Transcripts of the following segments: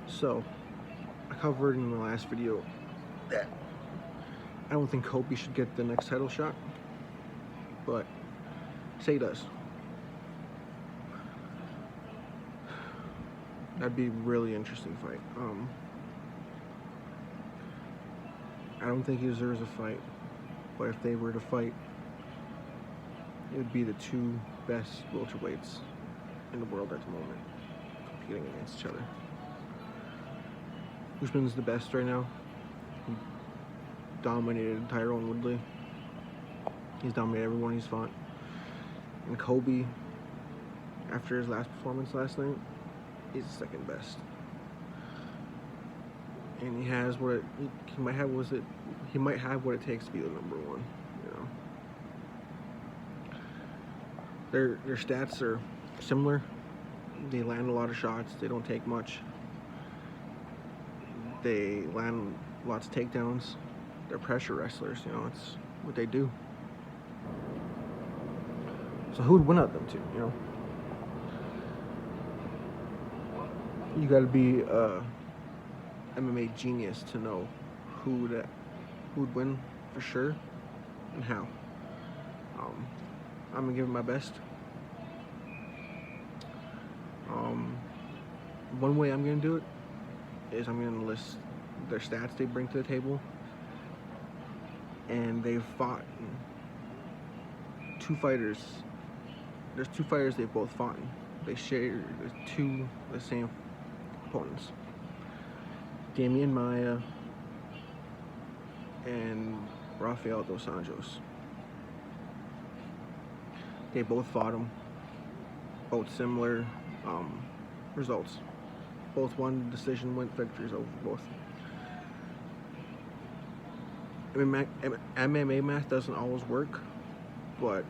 So, I covered in the last video that I don't think Colby should get the next title shot, but say he does. That'd be a really interesting fight. I don't think he deserves a fight, but if they were to fight, it would be the two best welterweights in the world at the moment competing against each other. Usman's the best right now. He dominated Tyrone Woodley. He's dominated everyone he's fought. And Colby, after his last performance last night, he's the second best. And he has what he might have. He might have what it takes to be the number one. Their stats are similar. They land a lot of shots. They don't take much. They land lots of takedowns. They're pressure wrestlers. It's what they do. So who would win out of them two? You got to be a MMA genius to know who would win for sure and how. I'm gonna give it my best. One way I'm gonna do it is I'm gonna list their stats they bring to the table, and they've fought two fighters. There's two fighters they've both fought. They share the same opponents. Damian Maia and Rafael dos Anjos. They both fought him. Both similar results. Both won decision victories over both. MMA math doesn't always work, but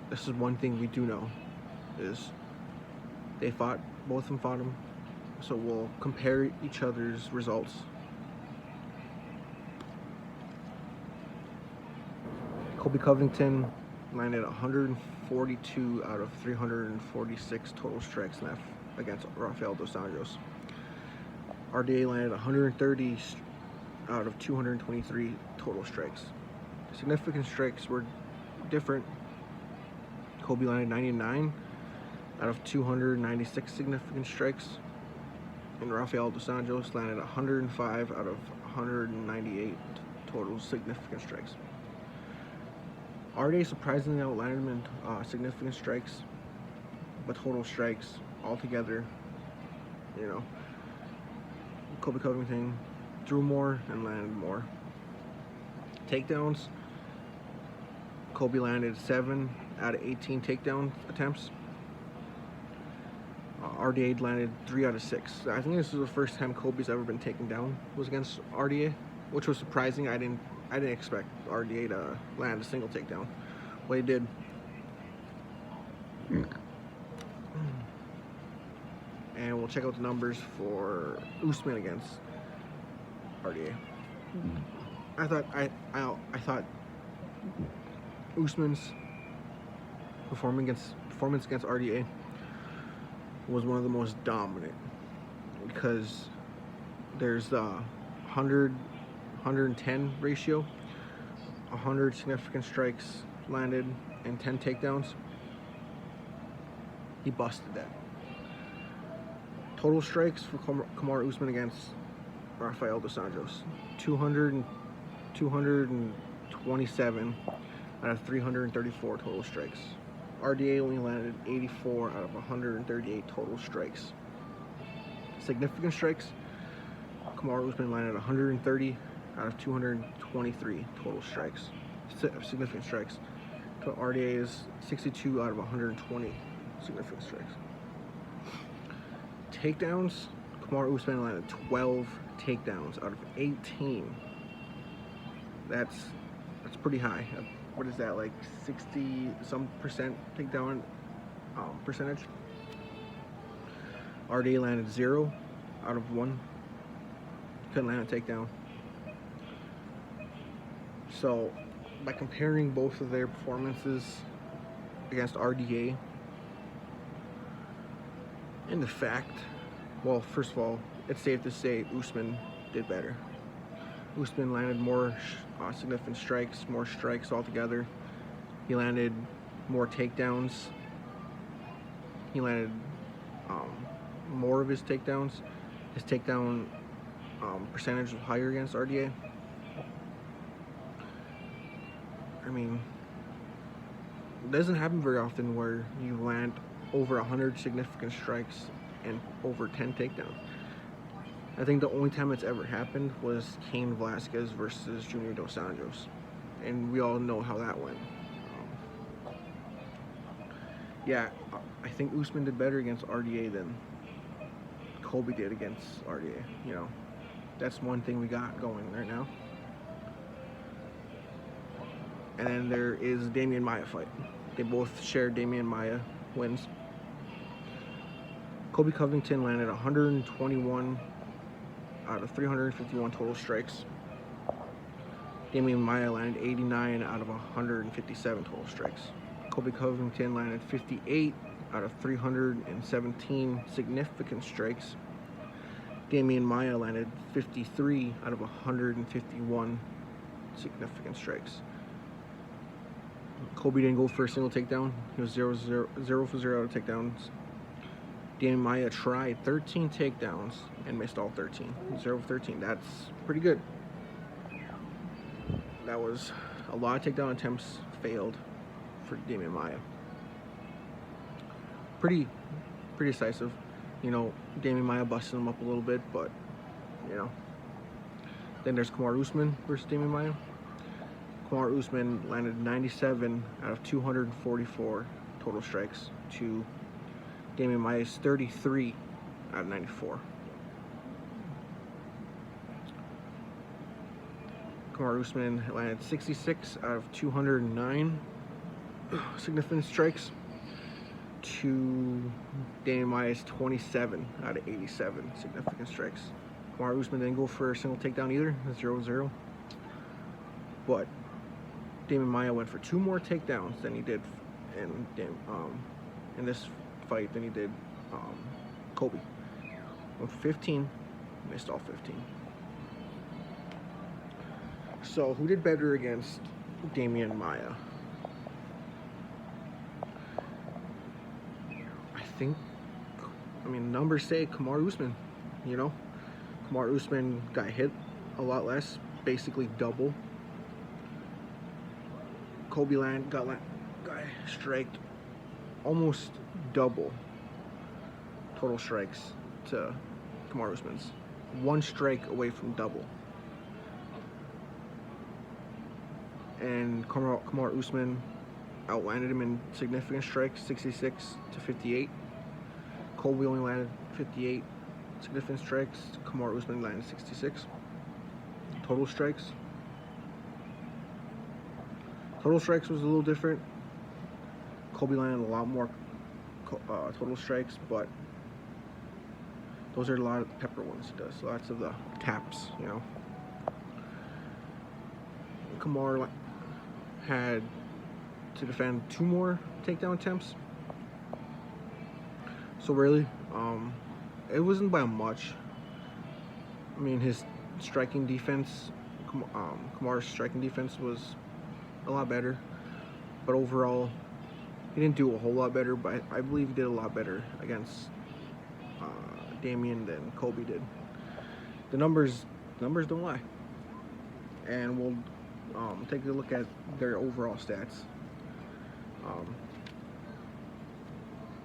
this is one thing we do know, is both of them fought him, so we'll compare each other's results. Colby Covington landed 142 out of 346 total strikes against Rafael dos Anjos. RDA landed 130 out of 223 total strikes. Significant strikes were different. Colby landed 99 out of 296 significant strikes, and Rafael dos Anjos landed 105 out of 198 total significant strikes. RDA surprisingly outlanded him in significant strikes, but total strikes altogether, Colby Covington threw more and landed more. Takedowns, Colby landed 7 out of 18 takedown attempts. RDA landed 3 out of 6. I think this is the first time Colby's ever been taken down was against RDA, which was surprising. I didn't expect RDA to land a single takedown. Well, he did. And we'll check out the numbers for Usman against RDA. I thought Usman's performance against RDA was one of the most dominant, because there's the 110 ratio, 100 significant strikes landed and 10 takedowns. He busted that. Total strikes for Kamaru Usman against Rafael dos Anjos, 227 out of 334 total strikes. RDA only landed 84 out of 138 total strikes. Significant strikes, Kamaru Usman landed 130 out of 223 total strikes. Significant strikes. To RDA is 62 out of 120 significant strikes. Takedowns, Kamaru Usman landed 12 takedowns out of 18. That's pretty high. What is that, like 60-some% takedown percentage? RDA landed 0 out of 1. Couldn't land a takedown. So, by comparing both of their performances against RDA, and the fact Well, first of all, it's safe to say Usman did better. Usman landed more significant strikes, more strikes altogether. He landed more takedowns. He landed more of his takedowns. His takedown percentage was higher against RDA. I mean, it doesn't happen very often where you land over 100 significant strikes and over 10 takedowns. I think the only time it's ever happened was Cain Velasquez versus Junior Dos Anjos, and we all know how that went. Yeah, I think Usman did better against RDA than Colby did against RDA. You know, that's one thing we got going right now. And then there is Demian Maia fight. They both share Demian Maia wins. Colby Covington landed 121 out of 351 total strikes. Demian Maia landed 89 out of 157 total strikes. Colby Covington landed 58 out of 317 significant strikes. Demian Maia landed 53 out of 151 significant strikes. Colby didn't go for a single takedown. He was 0 for 0 out of takedowns. Demian Maia tried 13 takedowns and missed all 13. 0 for 13. That's pretty good. That was a lot of takedown attempts failed for Demian Maia. Pretty decisive. You know, Demian Maia busted him up a little bit, but you know. Then there's Kamaru Usman versus Demian Maia. Kamaru Usman landed 97 out of 244 total strikes to Demian Maia's 33 out of 94. Kamaru Usman landed 66 out of 209 significant strikes to Demian Maia's 27 out of 87 significant strikes. Kamaru Usman didn't go for a single takedown either, 0-0. But Demian Maia went for 2 more takedowns than he did in this fight than he did Colby. Went for 15, missed all 15. So who did better against Demian Maia? I mean, numbers say Kamaru Usman. You know, Kamaru Usman got hit a lot less, basically double. Colby got striked almost double total strikes to Kamaru Usman's. 1 strike away from double. And Kamaru Usman outlanded him in significant strikes, 66 to 58. Colby only landed 58 significant strikes. Kamaru Usman landed 66 total strikes. Total strikes was a little different. Colby landed a lot more total strikes, but those are a lot of the pepper ones he does. Lots of the taps, you know. Kamaru had to defend 2 more takedown attempts. So really, it wasn't by much. I mean, his striking defense, Kamaru's striking defense was a lot better, but overall, he didn't do a whole lot better. But I believe he did a lot better against Demian than Colby did. The numbers don't lie, and we'll take a look at their overall stats.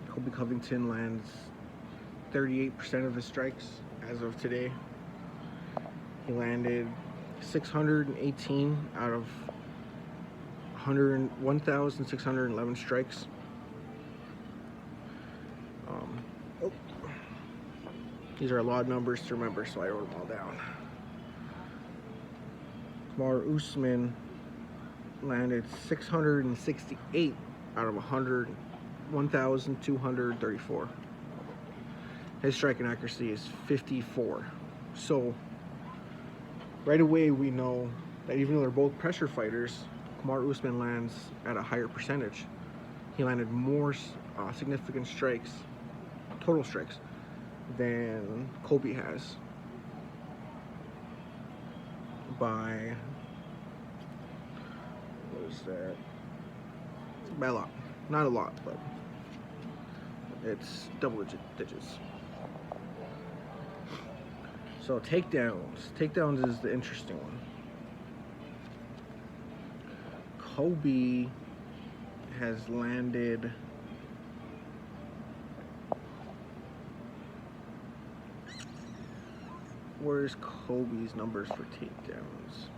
Colby Covington lands 38% of his strikes as of today. He landed 618 out of 1,611 strikes. These are a lot of numbers to remember, so I wrote them all down. Kamaru Usman landed 668 out of 1,234. His striking accuracy is 54. So right away we know that even though they're both pressure fighters, Kamaru Usman lands at a higher percentage. He landed more significant strikes, total strikes, than Colby has by, what is that? By a lot. Not a lot, but it's double digits. So takedowns. Takedowns is the interesting one. Colby has landed where's Colby's numbers for takedowns?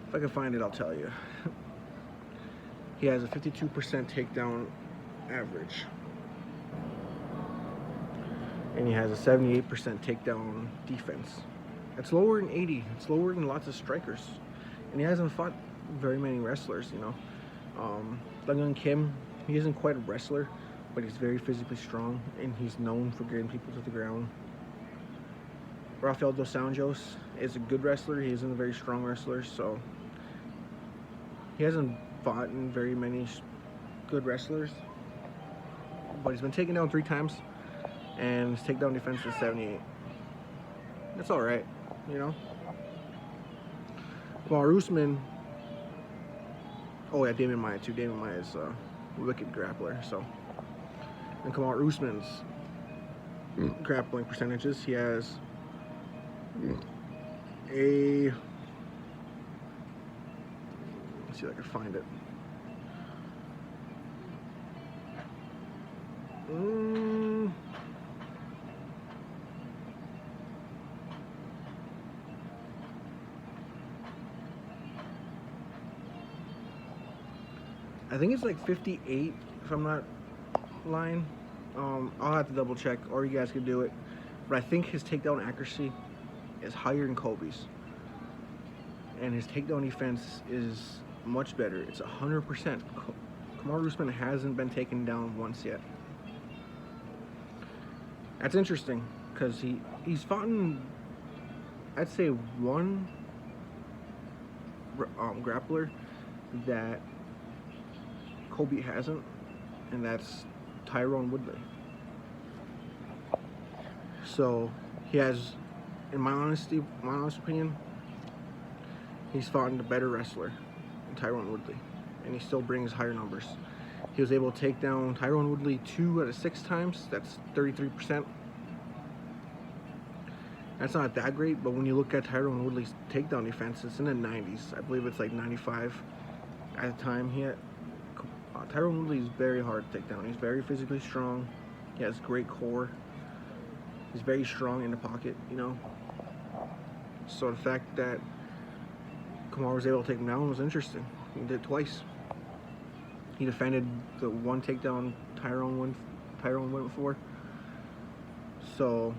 If I can find it, I'll tell you. He has a 52% takedown average. And he has a 78% takedown defense. It's lower than 80. It's lower than lots of strikers. And he hasn't fought very many wrestlers, you know. Dong Kim, he isn't quite a wrestler, but he's very physically strong, and he's known for getting people to the ground. Rafael Dos Anjos is a good wrestler. He isn't a very strong wrestler, so he hasn't fought in very many good wrestlers, but he's been taken down 3 times, and his takedown defense is 78. That's all right, you know. Kamaru Usman. Oh yeah, Damian Maia too. Damian Maia is a wicked grappler. So, and Kamaru Usman's grappling percentages, he has a. Let's see if I can find it. I think it's like 58, if I'm not lying. I'll have to double check, or you guys can do it. But I think his takedown accuracy is higher than Colby's, and his takedown defense is much better. It's 100%. Kamaru Usman hasn't been taken down once yet. That's interesting, because he's fought in, I'd say, one grappler that Colby hasn't, and that's Tyron Woodley. So he has, in my honest opinion, he's fought a better wrestler than Tyron Woodley, and he still brings higher numbers. He was able to take down Tyron Woodley 2 out of 6 times. That's 33%. That's not that great, but when you look at Tyron Woodley's takedown defense, it's in the 90s. I believe it's like 95 at the time. Tyron Woodley is very hard to take down. He's very physically strong. He has great core. He's very strong in the pocket, you know. So the fact that Kamaru was able to take him down was interesting. He did it twice. He defended the one takedown Tyron went for. So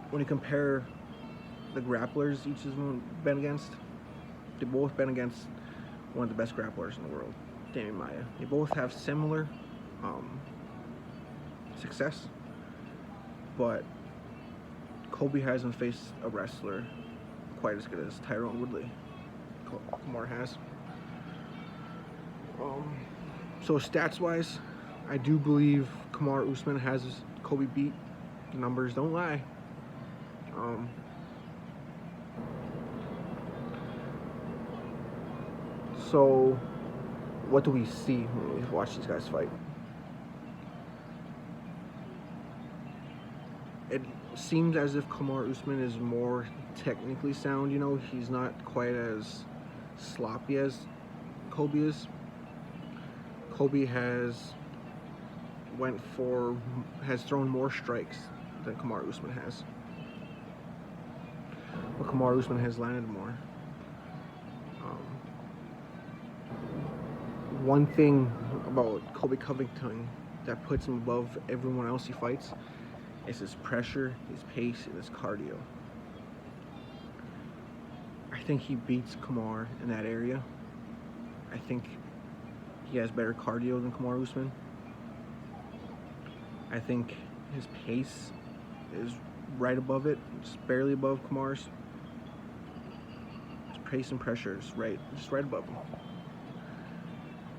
when you compare the grapplers each has been against, they both been against one of the best grapplers in the world, Damian Maia. They both have similar success, but Colby hasn't faced a wrestler quite as good as Tyron Woodley. Kamaru has. So stats-wise, I do believe Kamaru Usman has Colby beat. The numbers don't lie. So what do we see when we watch these guys fight? It seems as if Kamaru Usman is more technically sound, you know. He's not quite as sloppy as Colby is. Colby has thrown more strikes than Kamaru Usman has. But Kamaru Usman has landed more. One thing about Colby Covington that puts him above everyone else he fights is his pressure, his pace, and his cardio. I think he beats Kamaru in that area. I think he has better cardio than Kamaru Usman. I think his pace is right above it, just barely above Kamaru's. His pace and pressure is just right above him.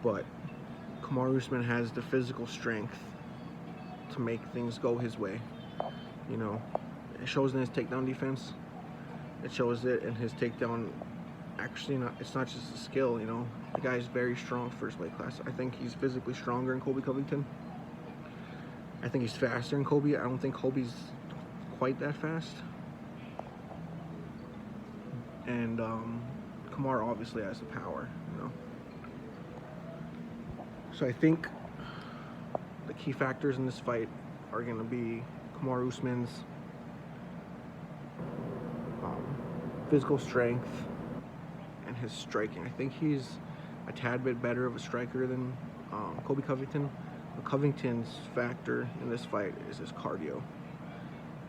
but Kamaru Usman has the physical strength to make things go his way. You know, it shows in his takedown defense. It shows it in his takedown. Actually, it's not just a skill, you know. The guy's very strong first weight class. I think he's physically stronger than Colby Covington. I think he's faster than Colby. I don't think Colby's quite that fast. And Kamaru obviously has the power, you know. So I think the key factors in this fight are going to be Kamaru Usman's physical strength and his striking. I think he's a tad bit better of a striker than Colby Covington. But Covington's factor in this fight is his cardio.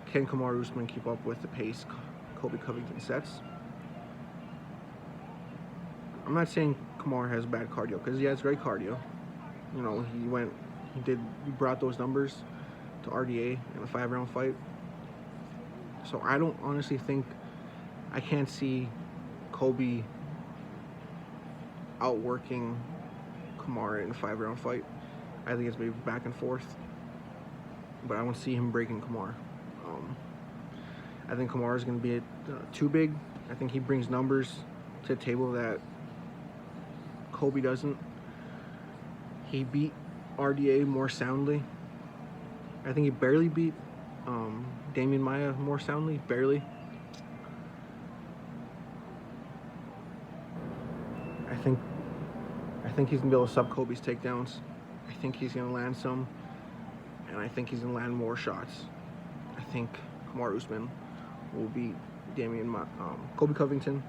Can Kamaru Usman keep up with the pace Colby Covington sets? I'm not saying Kamaru has bad cardio, because he has great cardio. You know, he brought those numbers to RDA in a 5-round fight. So I don't honestly think, I can't see Colby outworking Kamaru in a 5-round fight. I think it's maybe back and forth, but I don't see him breaking Kamaru. I think Kamaru is going to be too big. I think he brings numbers to the table that Colby doesn't. He beat RDA more soundly. I think he barely beat Damian Maia more soundly, barely. I think he's gonna be able to sub Colby's takedowns. I think he's gonna land some, and I think he's gonna land more shots. I think Kamaru Usman will beat Colby Covington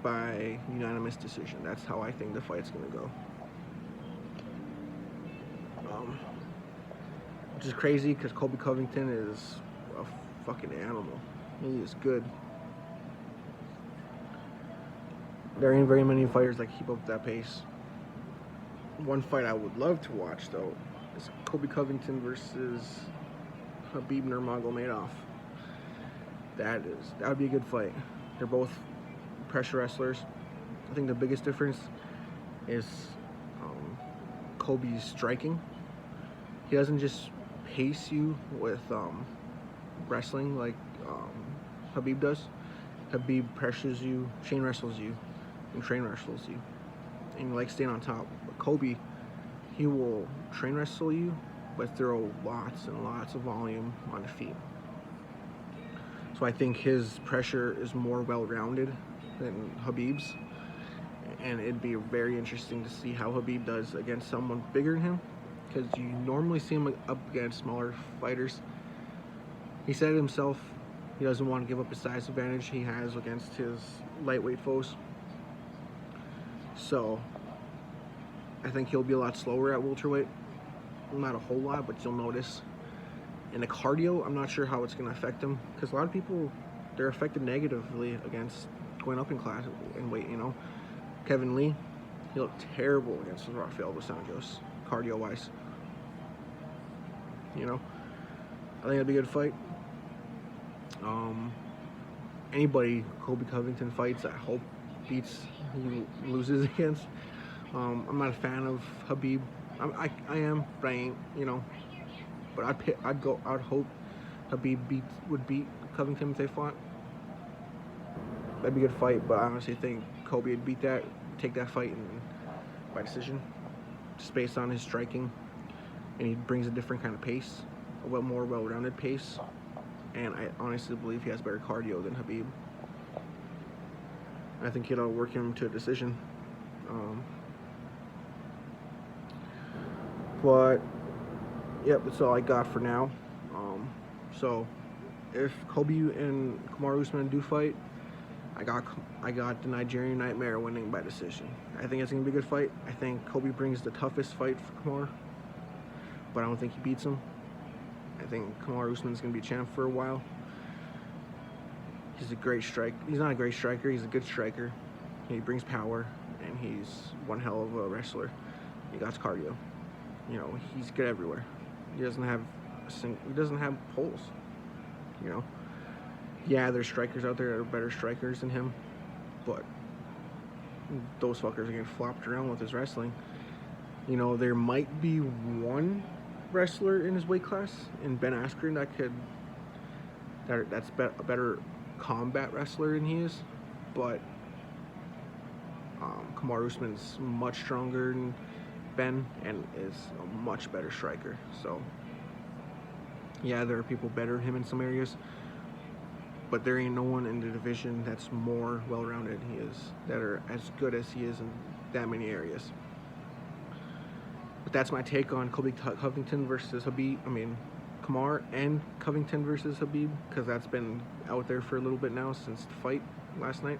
by unanimous decision. That's how I think the fight's gonna go. Which is crazy, because Colby Covington is a fucking animal. He is good. There ain't very many fighters that keep up that pace. One fight I would love to watch, though, is Colby Covington versus Khabib Nurmagomedov. That would be a good fight. They're both pressure wrestlers. I think the biggest difference is Colby's striking. He doesn't just pace you with wrestling like Khabib does. Khabib pressures you, chain wrestles you, and train wrestles you, and you like staying on top. But Colby, he will train wrestle you, but throw lots and lots of volume on the feet. So I think his pressure is more well-rounded than Khabib's, and it'd be very interesting to see how Khabib does against someone bigger than him, because you normally see him up against smaller fighters. He said it himself, he doesn't want to give up his size advantage he has against his lightweight foes. So I think he'll be a lot slower at welterweight. Not a whole lot, but you'll notice. And the cardio, I'm not sure how it's going to affect him, because a lot of people, they're affected negatively against going up in class and weight, you know. Kevin Lee, he looked terrible against Rafael dos Anjos, cardio-wise. You know, I think it'll be a good fight. Anybody Colby Covington fights, I hope he loses against. I'm not a fan of Khabib. I am, but I ain't, you know. But I'd hope Khabib would beat Covington if they fought. That'd be a good fight, but I honestly think Colby would take that fight by decision, just based on his striking, and he brings a different kind of pace, a more well-rounded pace, and I honestly believe he has better cardio than Khabib. I think it'll work him to a decision. But yep, that's all I got for now. So if Colby and Kamaru Usman do fight, I got the Nigerian Nightmare winning by decision. I think it's gonna be a good fight. I think Colby brings the toughest fight for Kamaru, but I don't think he beats him. I think Kamaru Usman's gonna be champ for a while. He's a great striker. He's not a great striker. He's a good striker. He brings power, and he's one hell of a wrestler. He got cardio. You know, he's good everywhere. He doesn't have holes. You know. Yeah, there's strikers out there that are better strikers than him, but those fuckers are getting flopped around with his wrestling. You know, there might be one wrestler in his weight class in Ben Askren that's a better combat wrestler than he is, but Kamaru Usman's much stronger than Ben and is a much better striker. So yeah, there are people better than him in some areas, but there ain't no one in the division that's more well-rounded than he is, that are as good as he is in that many areas. But that's my take on Colby Covington versus Habib. I mean, Kamar and Covington versus Habib, because that's been out there for a little bit now since the fight last night.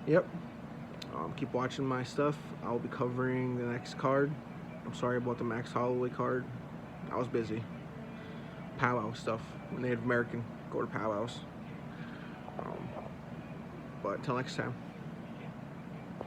Yep. Keep watching my stuff. I'll be covering the next card. I'm sorry about the Max Holloway card. I was busy. Powwow stuff. Native American. Go to powwows. But until next time.